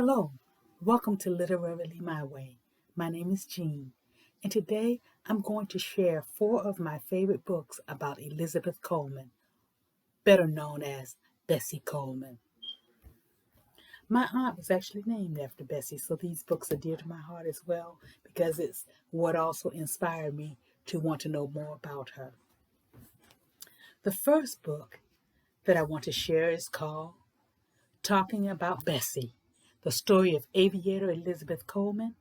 Hello, welcome to Literarily My Way. My name is Jean, and today I'm going to share 4 of my favorite books about Elizabeth Coleman, better known as Bessie Coleman. My aunt was actually named after Bessie, so these books are dear to my heart as well because it's what also inspired me to want to know more about her. The first book that I want to share is called Talking About Bessie, the story of aviator Elizabeth Coleman,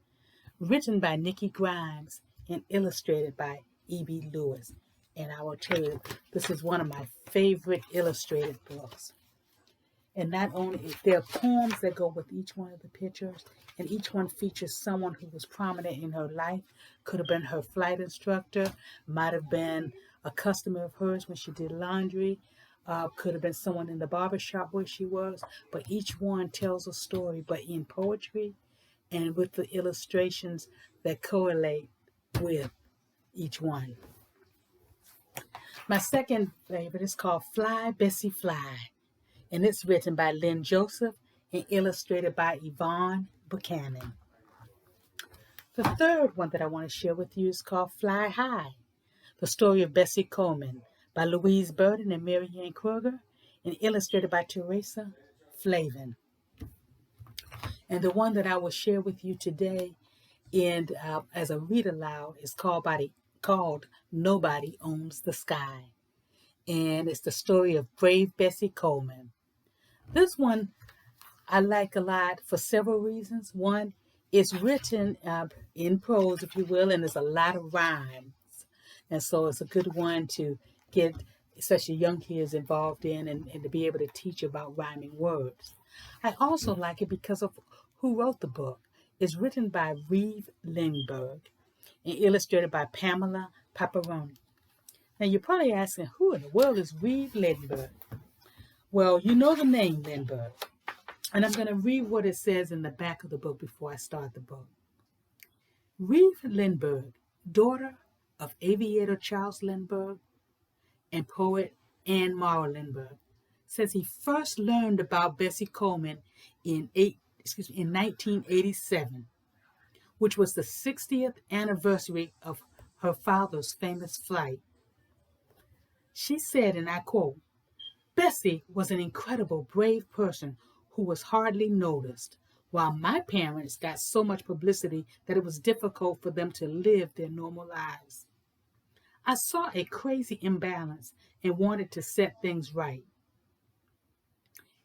written by Nikki Grimes and illustrated by E.B. Lewis. And I will tell you, this is one of my favorite illustrated books. And not only, there are poems that go with each one of the pictures, and each one features someone who was prominent in her life. Could have been her flight instructor, might have been a customer of hers when she did laundry, could have been someone in the barbershop where she was, but each one tells a story, but in poetry and with the illustrations that correlate with each one. My second favorite is called Fly, Bessie, Fly, and it's written by Lynn Joseph and illustrated by Yvonne Buchanan. The third one that I want to share with you is called Fly High, the story of Bessie Coleman by Louise Burden and Marianne Kruger and illustrated by Teresa Flavin. And the one that I will share with you today and as a read aloud is called Nobody Owns the Sky. And it's the story of brave Bessie Coleman. This one I like a lot for several reasons. One, it's written in prose, if you will, and there's a lot of rhymes. And so it's a good one to get especially young kids involved in and to be able to teach about rhyming words. I also like it because of who wrote the book. It's written by Reeve Lindberg and illustrated by Pamela Paparoni. Now you're probably asking, who in the world is Reeve Lindberg? Well, you know the name Lindberg. And I'm going to read what it says in the back of the book before I start the book. Reeve Lindberg, daughter of aviator Charles Lindberg and poet Anne Morris Lindberg, says he first learned about Bessie Coleman in 1987, which was the 60th anniversary of her father's famous flight. She said, and I quote, "Bessie was an incredible, brave person who was hardly noticed, while my parents got so much publicity that it was difficult for them to live their normal lives. I saw a crazy imbalance and wanted to set things right.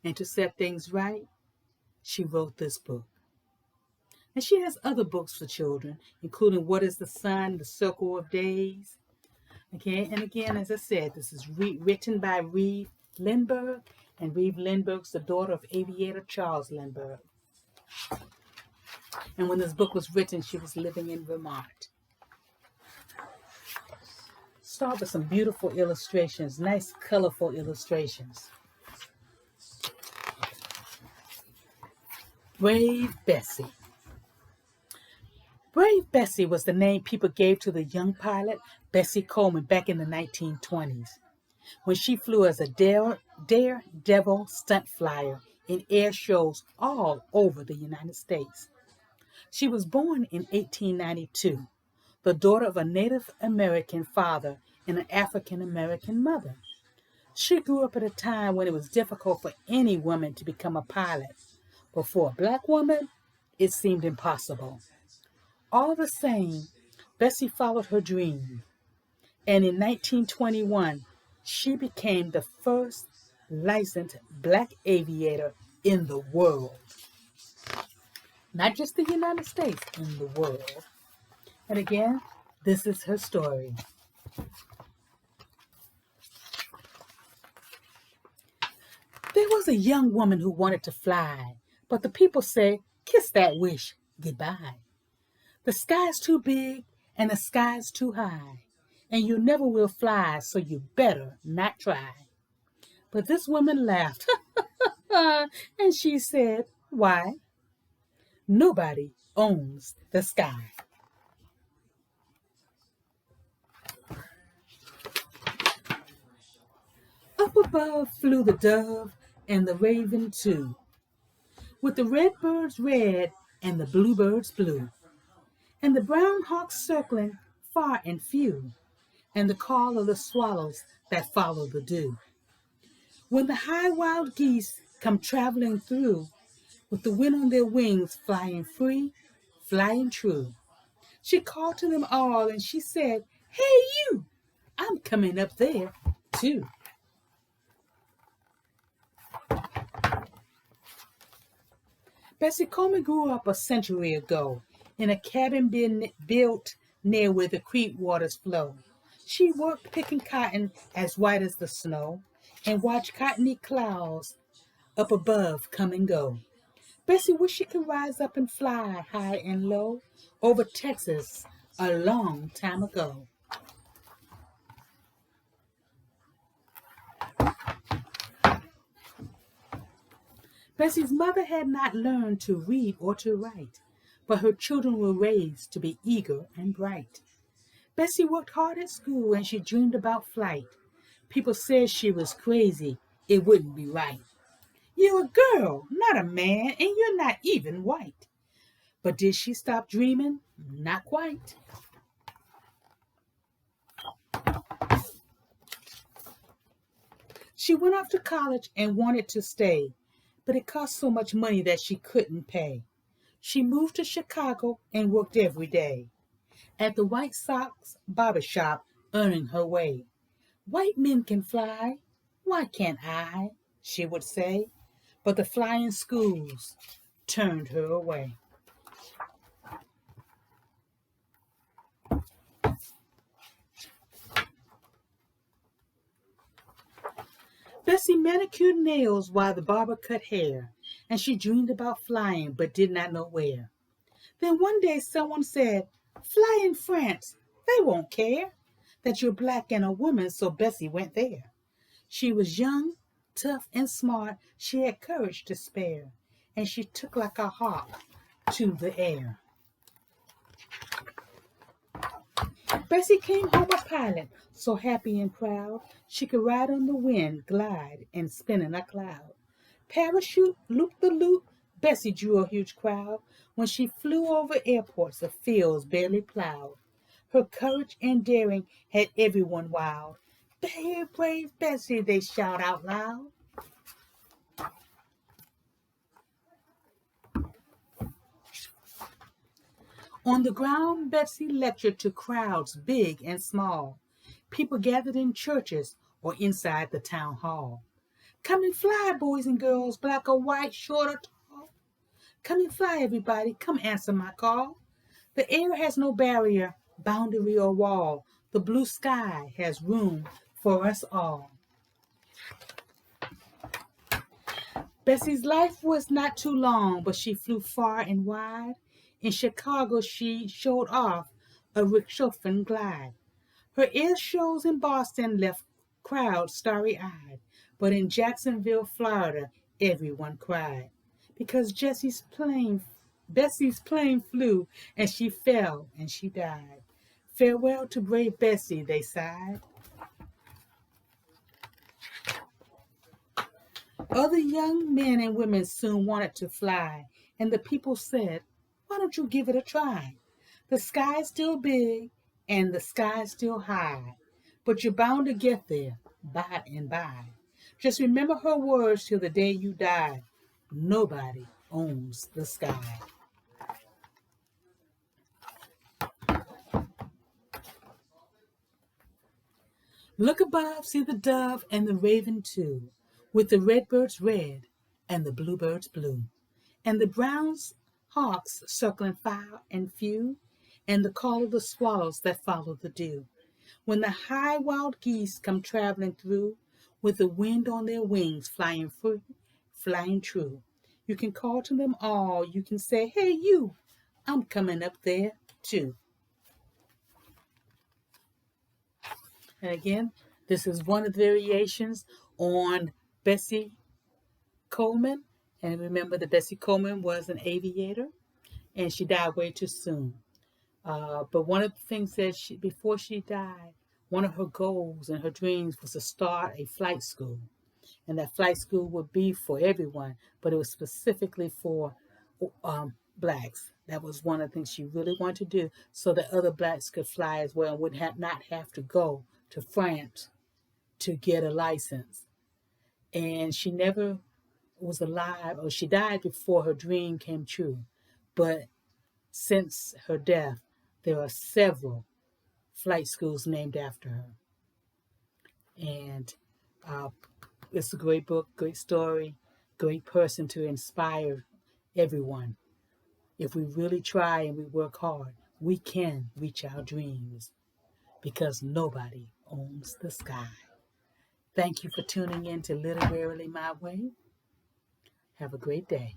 And to set things right, she wrote this book." And she has other books for children, including What is the Sun, The Circle of Days. Okay, and again, as I said, this is written by Reeve Lindberg, and Reeve Lindberg's the daughter of aviator Charles Lindberg. And when this book was written, she was living in Vermont. Start with some beautiful illustrations, nice, colorful illustrations. Brave Bessie. Brave Bessie was the name people gave to the young pilot, Bessie Coleman, back in the 1920s, when she flew as a daredevil stunt flyer in air shows all over the United States. She was born in 1892, the daughter of a Native American father and an African American mother. She grew up at a time when it was difficult for any woman to become a pilot, but for a black woman, it seemed impossible. All the same, Bessie followed her dream, and in 1921, she became the first licensed black aviator in the world. Not just the United States, in the world. And again, this is her story. There was a young woman who wanted to fly, but the people say, "Kiss that wish goodbye. The sky's too big and the sky's too high, and you never will fly, so you better not try." But this woman laughed, and she said, "Why? Nobody owns the sky." Up above flew the dove and the raven too. with the red birds red and the blue birds blue, and the brown hawks circling far and few, and the call of the swallows that follow the dew. When the high wild geese come traveling through, with the wind on their wings flying free, flying true, she called to them all and she said, "Hey you, I'm coming up there too." Bessie Coleman grew up a century ago in a cabin built near where the creek waters flow. She worked picking cotton as white as the snow and watched cottony clouds up above come and go. Bessie wished she could rise up and fly high and low over Texas a long time ago. Bessie's mother had not learned to read or to write, but her children were raised to be eager and bright. Bessie worked hard at school and she dreamed about flight. People said she was crazy, it wouldn't be right. You're a girl, not a man, and you're not even white. But did she stop dreaming? Not quite. She went off to college and wanted to stay, but it cost so much money that she couldn't pay. She moved to Chicago and worked every day at the White Sox barber shop, earning her way. "White men can fly, why can't I?" she would say, but the flying schools turned her away. Bessie manicured nails while the barber cut hair, and she dreamed about flying but did not know where. Then one day someone said, "Fly in France, they won't care that you're black and a woman," so Bessie went there. She was young, tough, and smart. She had courage to spare, and she took like a hawk to the air. Bessie came home a pilot, so happy and proud, she could ride on the wind, glide, and spin in a cloud. Parachute, loop-the-loop, Bessie drew a huge crowd when she flew over airports of fields barely plowed. Her courage and daring had everyone wild. "Brave, brave Bessie," they shout out loud. On the ground, Bessie lectured to crowds big and small. People gathered in churches or inside the town hall. "Come and fly, boys and girls, black or white, short or tall. Come and fly, everybody, come answer my call. The air has no barrier, boundary, or wall. The blue sky has room for us all." Bessie's life was not too long, but she flew far and wide. In Chicago, she showed off a rickshaw glide. Her air shows in Boston left crowds starry-eyed, but in Jacksonville, Florida, everyone cried because Bessie's plane flew and she fell and she died. "Farewell to brave Bessie," they sighed. Other young men and women soon wanted to fly, and the people said, "Why don't you give it a try? The sky's still big and the sky's still high, but you're bound to get there by and by. Just remember her words till the day you die. Nobody owns the sky." Look above, see the dove and the raven too, with the redbirds red and the bluebirds blue, and the brown hawks circling far and few, and the call of the swallows that follow the dew. When the high wild geese come traveling through, with the wind on their wings flying free, flying true, you can call to them all, you can say, "Hey you, I'm coming up there too." And again, this is one of the variations on Bessie Coleman. And remember that Bessie Coleman was an aviator, and she died way too soon. But one of the things that before she died, one of her goals and her dreams was to start a flight school. and that flight school would be for everyone, but it was specifically for blacks. That was one of the things she really wanted to do, so that other blacks could fly as well and would not have to go to France to get a license. And she never was alive, or she died before her dream came true. But since her death, there are several flight schools named after her. And it's a great book, great story, great person to inspire everyone. If we really try and we work hard, we can reach our dreams because nobody owns the sky. Thank you for tuning in to Literarily My Way. Have a great day.